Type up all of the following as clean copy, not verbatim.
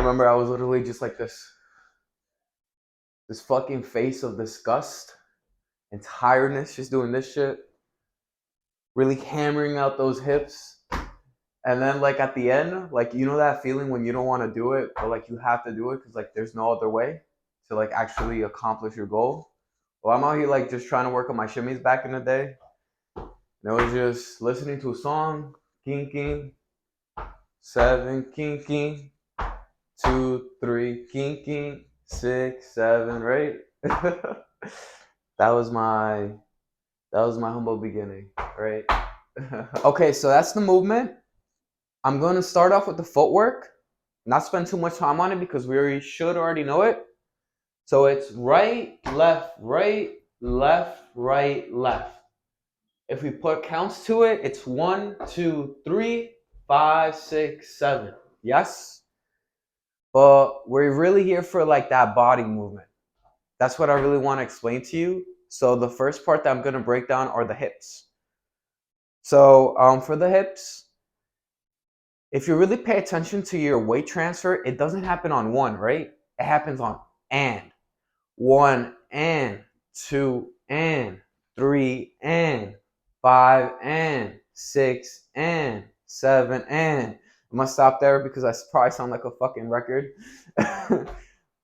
remember I was literally just like this fucking face of disgust and tiredness just doing this shit, really hammering out those hips. And then like at the end, like you know that feeling when you don't want to do it, but like you have to do it because like there's no other way to like actually accomplish your goal. Well, I'm out here like just trying to work on my shimmies back in the day. And it was just listening to a song, king king, seven king king, 2, 3 king king, 6, 7, right? that was my humble beginning, right? Okay, so that's the movement. I'm going to start off with the footwork, not spend too much time on it because we should already know it. So it's right, left, right, left, right, left. If we put counts to it, it's 1, 2, 3, 5, 6, 7. Yes? But we're really here for like that body movement. That's what I really want to explain to you. So the first part that I'm going to break down are the hips. So for the hips, if you really pay attention to your weight transfer, it doesn't happen on one, right? It happens on and. 1 and 2 and 3 and 5 and 6 and 7 and. I'm gonna stop there because I probably sound like a fucking record.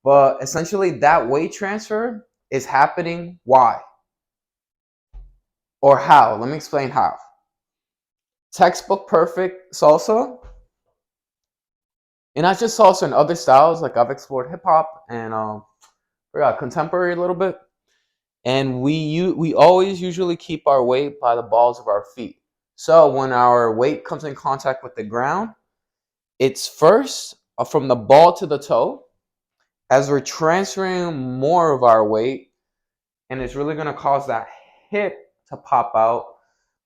But essentially, that weight transfer is happening. Why? Or how? Let me explain how. Textbook perfect salsa, and not just salsa and other styles. Like I've explored hip hop and contemporary a little bit. And we always usually keep our weight by the balls of our feet. So when our weight comes in contact with the ground, it's first from the ball to the toe. As we're transferring more of our weight, and it's really going to cause that hip to pop out.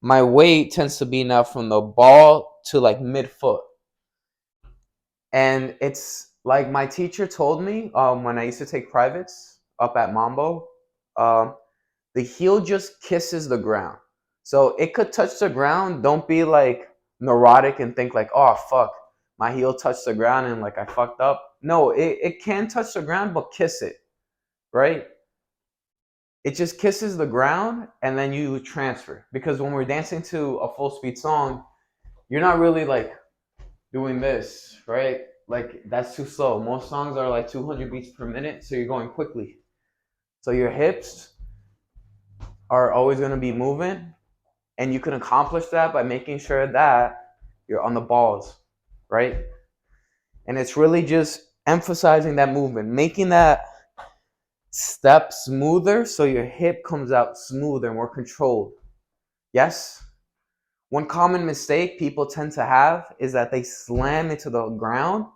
My weight tends to be now from the ball to like midfoot. And it's like my teacher told me when I used to take privates up at Mambo. The heel just kisses the ground. So it could touch the ground. Don't be like neurotic and think like, oh fuck, my heel touched the ground and like I fucked up. No, it can touch the ground, but kiss it, right? It just kisses the ground and then you transfer. Because when we're dancing to a full speed song, you're not really like doing this, right? Like that's too slow. Most songs are like 200 beats per minute, so you're going quickly. So your hips are always going to be moving, and you can accomplish that by making sure that you're on the balls, right? And it's really just emphasizing that movement, making that step smoother so your hip comes out smoother and more controlled. Yes? One common mistake people tend to have is that they slam into the ground,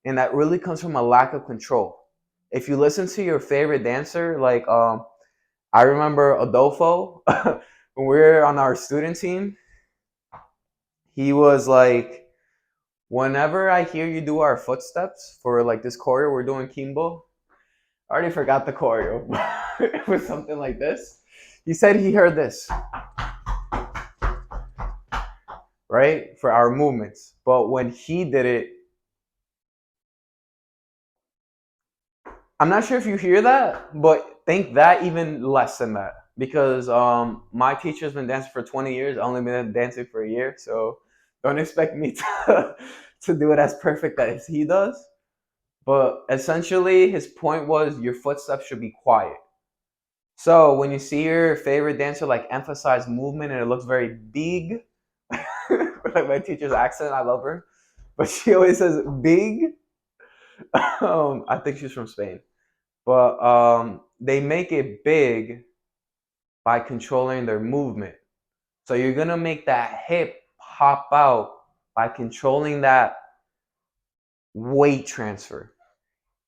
and that really comes from a lack of control. If you listen to your favorite dancer, like I remember Adolfo, when we were on our student team, he was like, whenever I hear you do our footsteps for like this choreo we're doing Kimbo, I already forgot the choreo. It was something like this. He said he heard this, right? For our movements. But when he did it, I'm not sure if you hear that, but think that even less than that. Because my teacher's been dancing for 20 years. I've only been dancing for a year. So don't expect me to do it as perfect as he does. But essentially, his point was your footsteps should be quiet. So when you see your favorite dancer like emphasize movement and it looks very big, like my teacher's accent, I love her, but she always says big. I think she's from Spain, but they make it big by controlling their movement. So you're gonna make that hip pop out by controlling that weight transfer.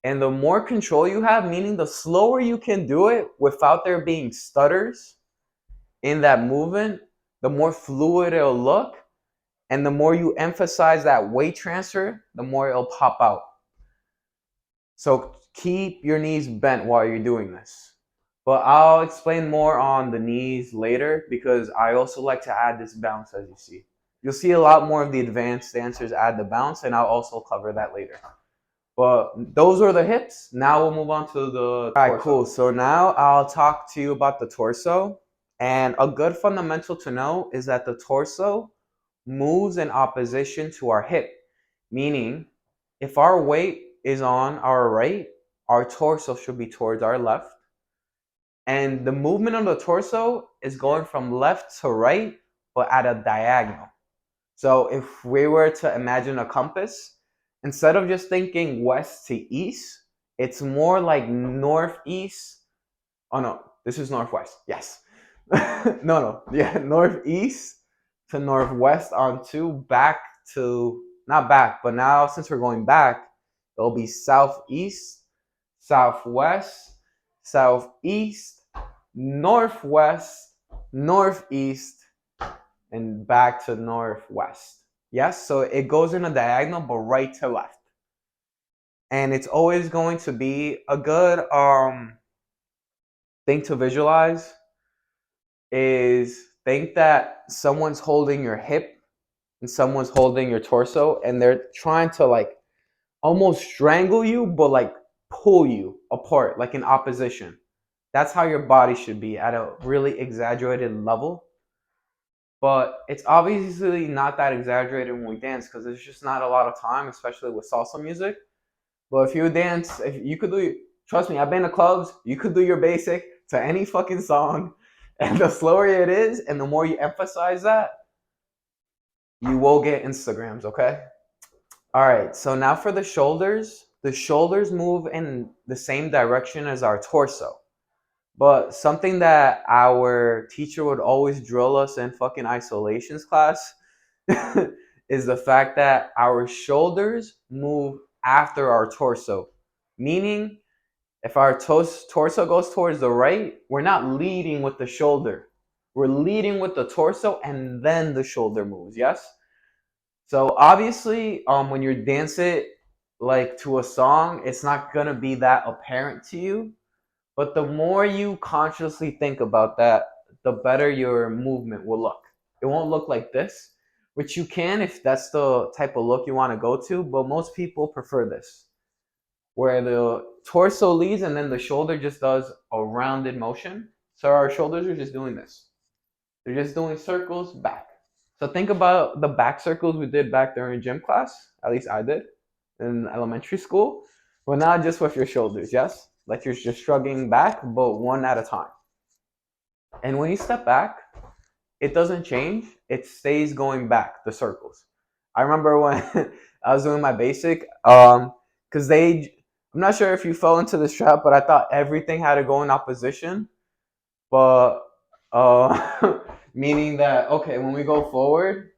And the more control you have, meaning the slower you can do it without there being stutters in that movement, the more fluid it'll look. And the more you emphasize that weight transfer, the more it'll pop out. So keep your knees bent while you're doing this. But I'll explain more on the knees later because I also like to add this bounce as you see. You'll see a lot more of the advanced dancers add the bounce, and I'll also cover that later. But those are the hips. Now we'll move on to the torso. All right, cool. So now I'll talk to you about the torso. And a good fundamental to know is that the torso moves in opposition to our hip, meaning if our weight is on our right, our torso should be towards our left. And the movement of the torso is going from left to right, but at a diagonal. So if we were to imagine a compass, instead of just thinking west to east, it's more like northeast. Oh no, this is northwest. Yes. No. Yeah, northeast to northwest on two, back to, not back, but now since we're going back, it'll be southeast, southwest, southeast, northwest, northeast, and back to northwest. Yes, so it goes in a diagonal, but right to left. And it's always going to be a good thing to visualize is think that someone's holding your hip and someone's holding your torso, and they're trying to like almost strangle you, but like pull you apart, like in opposition. That's how your body should be at a really exaggerated level. But it's obviously not that exaggerated when we dance because there's just not a lot of time, especially with salsa music. But if you dance, if you could do, trust me, I've been to clubs, you could do your basic to any fucking song. And the slower it is, and the more you emphasize that, you will get Instagrams, okay? All right, so now for the shoulders move in the same direction as our torso. But something that our teacher would always drill us in fucking isolations class is the fact that our shoulders move after our torso. Meaning, if our torso goes towards the right, we're not leading with the shoulder. We're leading with the torso and then the shoulder moves, yes? So obviously, when you dance it like to a song, it's not gonna be that apparent to you. But the more you consciously think about that, the better your movement will look. It won't look like this, which you can if that's the type of look you want to go to, but most people prefer this, where the torso leads and then the shoulder just does a rounded motion. So our shoulders are just doing this. They're just doing circles back. So think about the back circles we did back during gym class, at least I did in elementary school, but not just with your shoulders, yes? Like you're just shrugging back, but one at a time. And when you step back, it doesn't change. It stays going back, the circles. I remember when I was doing my basic, because I'm not sure if you fell into this trap, but I thought everything had to go in opposition. But, meaning that, okay, when we go forward,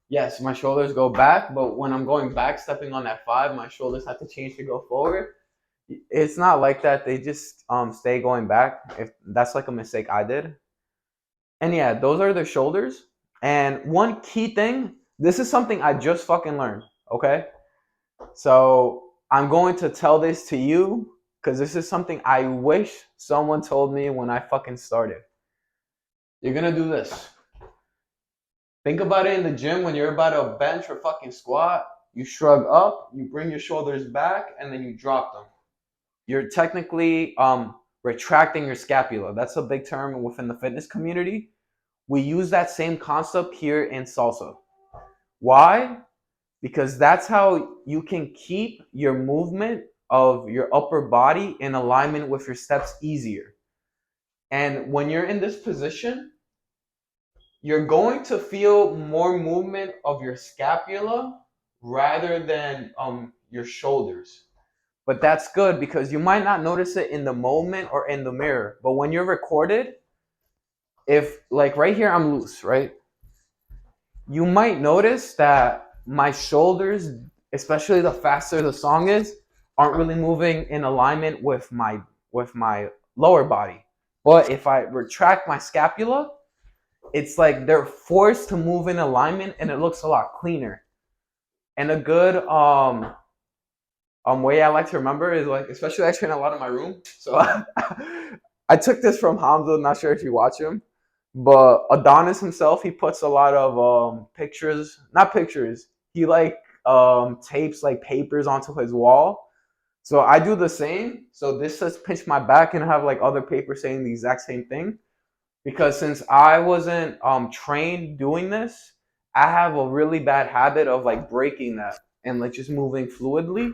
yes, my shoulders go back, but when I'm going back, stepping on that 5, my shoulders have to change to go forward. It's not like that. They just stay going back. If that's like a mistake I did. And yeah, those are the shoulders. And one key thing, this is something I just fucking learned, okay? So I'm going to tell this to you because this is something I wish someone told me when I fucking started. You're gonna do this. Think about it in the gym when you're about to bench or fucking squat. You shrug up, you bring your shoulders back, and then you drop them. You're technically retracting your scapula. That's a big term within the fitness community. We use that same concept here in salsa. Why? Because that's how you can keep your movement of your upper body in alignment with your steps easier. And when you're in this position, you're going to feel more movement of your scapula rather than your shoulders. But that's good because you might not notice it in the moment or in the mirror. But when you're recorded, if like right here I'm loose, right? You might notice that my shoulders, especially the faster the song is, aren't really moving in alignment with my lower body. But if I retract my scapula, it's like they're forced to move in alignment and it looks a lot cleaner. And a good way I like to remember is like, especially I train a lot in my room. So I took this from Hamza, not sure if you watch him. But Adonis himself, he puts a lot of pictures, not pictures. He like tapes like papers onto his wall. So I do the same. So this says pinch my back, and I have like other papers saying the exact same thing. Because since I wasn't trained doing this, I have a really bad habit of like breaking that and like just moving fluidly.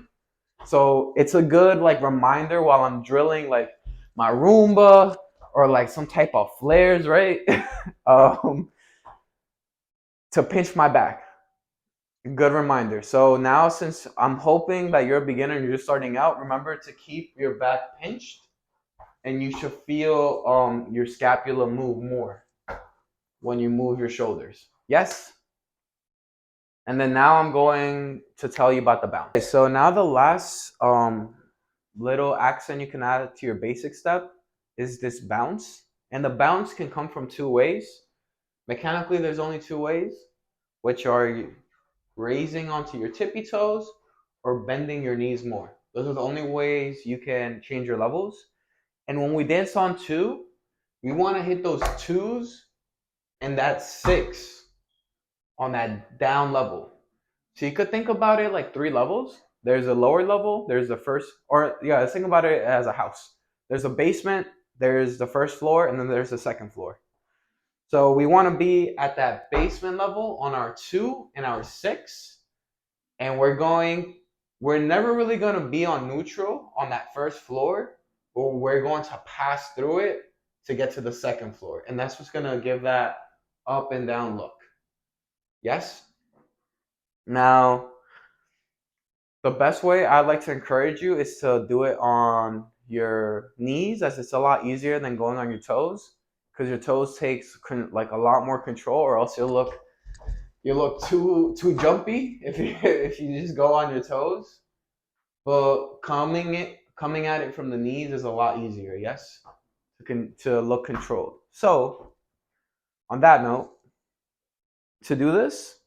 So it's a good like reminder while I'm drilling like my Roomba or like some type of flares, right? um, to pinch my back. Good reminder. So now, since I'm hoping that you're a beginner and you're just starting out, remember to keep your back pinched, and you should feel your scapula move more when you move your shoulders. Yes? And then now I'm going to tell you about the bounce. Okay, so now the last little accent you can add to your basic step is this bounce. And the bounce can come from two ways. Mechanically, there's only two ways, which are raising onto your tippy toes or bending your knees more. Those are the only ways you can change your levels. And when we dance on two, we want to hit those twos and that six on that down level. So you could think about it like three levels. There's a lower level, there's the first, or yeah, let's think about it as a house. There's a basement, there's the first floor, and then there's the second floor. So we want to be at that basement level on our two and our six, and we're never really going to be on neutral on that first floor, but we're going to pass through it to get to the second floor. And that's what's going to give that up and down look. Yes? Now, the best way I'd like to encourage you is to do it on your knees, as it's a lot easier than going on your toes, because your toes takes like a lot more control, or else you look too jumpy if you if you just go on your toes. But coming at it from the knees is a lot easier. Yes, to look controlled. So on that note, to do this,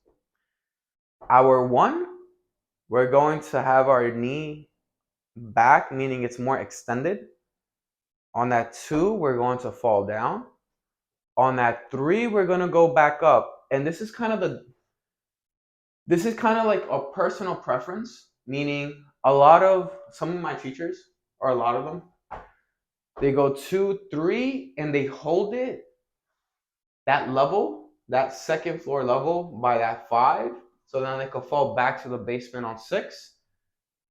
our one, we're going to have our knee back, meaning it's more extended. On that two, we're going to fall down. On that three, we're going to go back up. And this is kind of like a personal preference, meaning some of my teachers, or a lot of them, they go two, three, and they hold it that level, that second floor level by that five. So then they can fall back to the basement on six.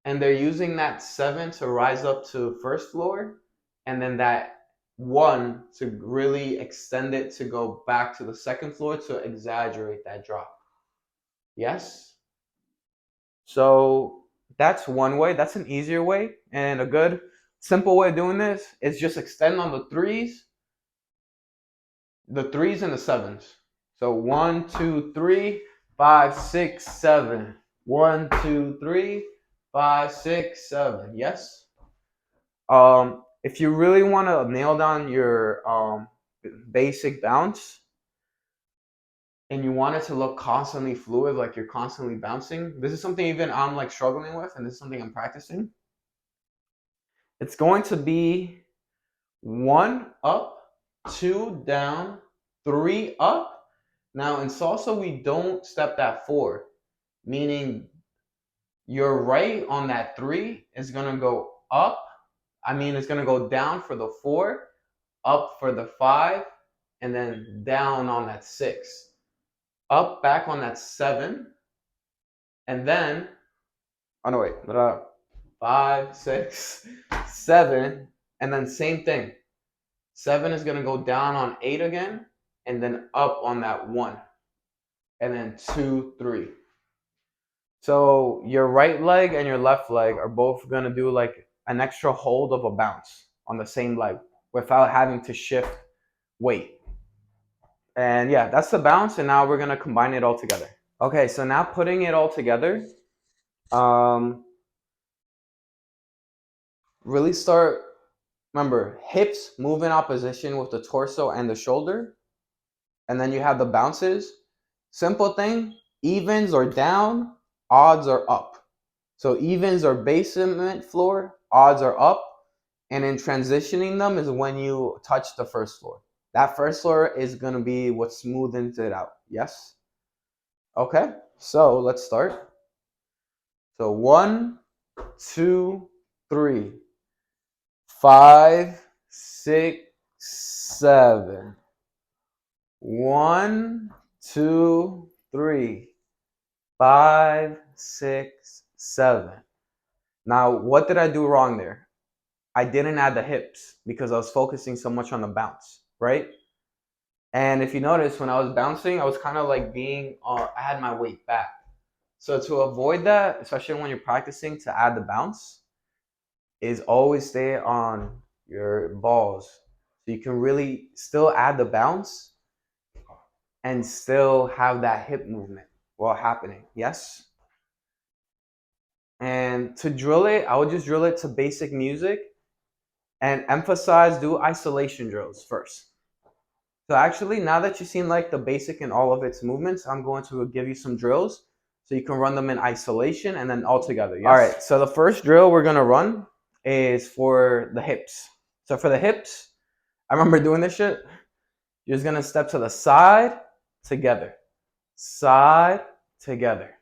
And they're using that seven to rise up to first floor. And then that one to really extend it to go back to the second floor to exaggerate that drop. Yes? So that's one way. That's an easier way. And a good, simple way of doing this is just extend on the threes and the sevens. So 1, 2, 3, 5, 6, 7. 1, 2, 3, 5, 6, 7. Yes? If you really want to nail down your basic bounce, and you want it to look constantly fluid, like you're constantly bouncing, this is something even I'm like struggling with, and this is something I'm practicing. It's going to be 1 up, 2 down, 3 up. Now in salsa, we don't step that 4, meaning your right on that 3 is going to go up. It's going to go down for the 4, up for the 5, and then down on that 6. Up back on that 7, and then, oh no, wait, 5, 6, 7, and then same thing. 7 is going to go down on 8 again, and then up on that 1, and then 2, 3. So your right leg and your left leg are both going to do like an extra hold of a bounce on the same leg without having to shift weight. And yeah, that's the bounce, and now we're going to combine it all together. Okay, so now putting it all together, really start, remember, hips move in opposition with the torso and the shoulder. And then you have the bounces. Simple thing, evens are down, odds are up. So evens are basement floor, odds are up. And in transitioning them is when you touch the first floor. That first floor is going to be what smoothens it out. Yes? Okay, so let's start. So 1, 2, 3, 5, 6, 7. 1, 2, 3, 5, 6, 7. Now, what did I do wrong there? I didn't add the hips because I was focusing so much on the bounce, right? And if you notice, when I was bouncing, I was kind of like I had my weight back. So to avoid that, especially when you're practicing to add the bounce, is always stay on your balls. So you can really still add the bounce and still have that hip movement while happening. Yes? And to drill it, I would just drill it to basic music and do isolation drills first. So actually, now that you've seen like the basic and all of its movements, I'm going to give you some drills so you can run them in isolation and then all together. Yes? All right, so the first drill we're gonna run is for the hips. So for the hips, I remember doing this shit. You're just gonna step to the side, together, side, together,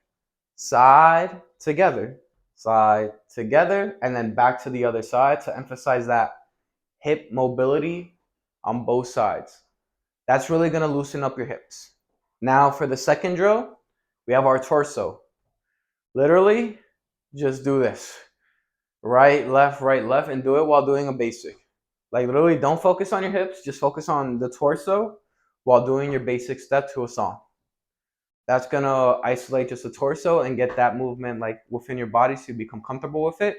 side, together, side, together, and then back to the other side to emphasize that hip mobility on both sides. That's really gonna loosen up your hips. Now for the second drill, we have our torso. Literally, just do this. Right, left, and do it while doing a basic. Like literally, don't focus on your hips, just focus on the torso while doing your basic step to a song. That's gonna isolate just the torso and get that movement like within your body so you become comfortable with it.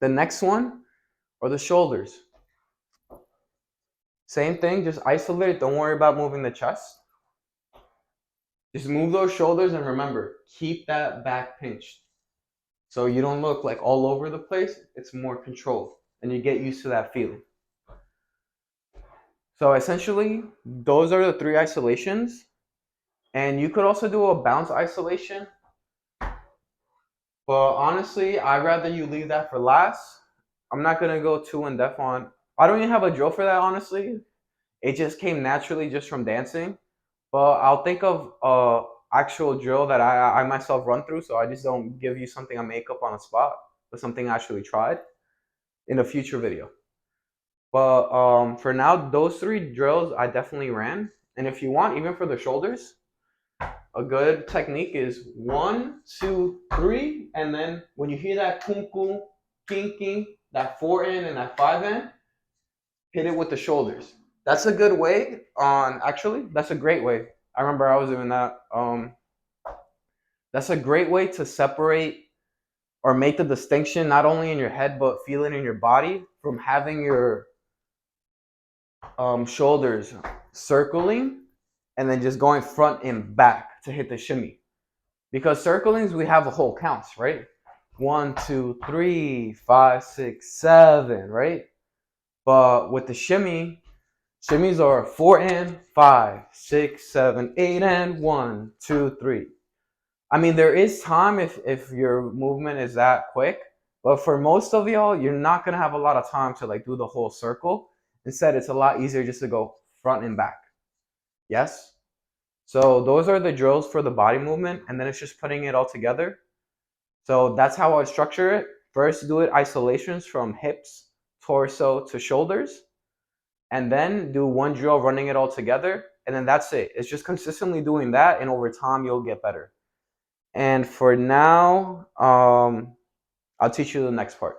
The next one are the shoulders. Same thing, just isolate it. Don't worry about moving the chest. Just move those shoulders and remember, keep that back pinched. So you don't look like all over the place. It's more controlled and you get used to that feeling. So essentially, those are the 3 isolations. And you could also do a bounce isolation. But honestly, I'd rather you leave that for last. I'm not going to go too in depth on. I don't even have a drill for that, honestly. It just came naturally just from dancing. But I'll think of actual drill that I myself run through, so I just don't give you something I make up on the spot, but something I actually tried in a future video. But for now, those 3 drills I definitely ran. And if you want, even for the shoulders, a good technique is 1, 2, 3, and then when you hear that kum kum, king king, that 4 in and that 5 in, hit it with the shoulders. That's a good way that's a great way. I remember I was doing that. That's a great way to separate or make the distinction not only in your head but feel it in your body from having your shoulders circling and then just going front and back to hit the shimmy. Because circlings, we have a whole counts, right? 1, 2, 3, 5, 6, 7, right? But with the shimmies are 4 and 5, 6, 7, 8 and 1, 2, 3. I mean, there is time if your movement is that quick, but for most of y'all, you're not gonna have a lot of time to like do the whole circle. Instead, it's a lot easier just to go front and back. Yes? So those are the drills for the body movement, and then it's just putting it all together. So that's how I would structure it. First, do it isolations from hips, torso to shoulders, and then do 1 drill running it all together, and then that's it. It's just consistently doing that, and over time, you'll get better. And for now, I'll teach you the next part.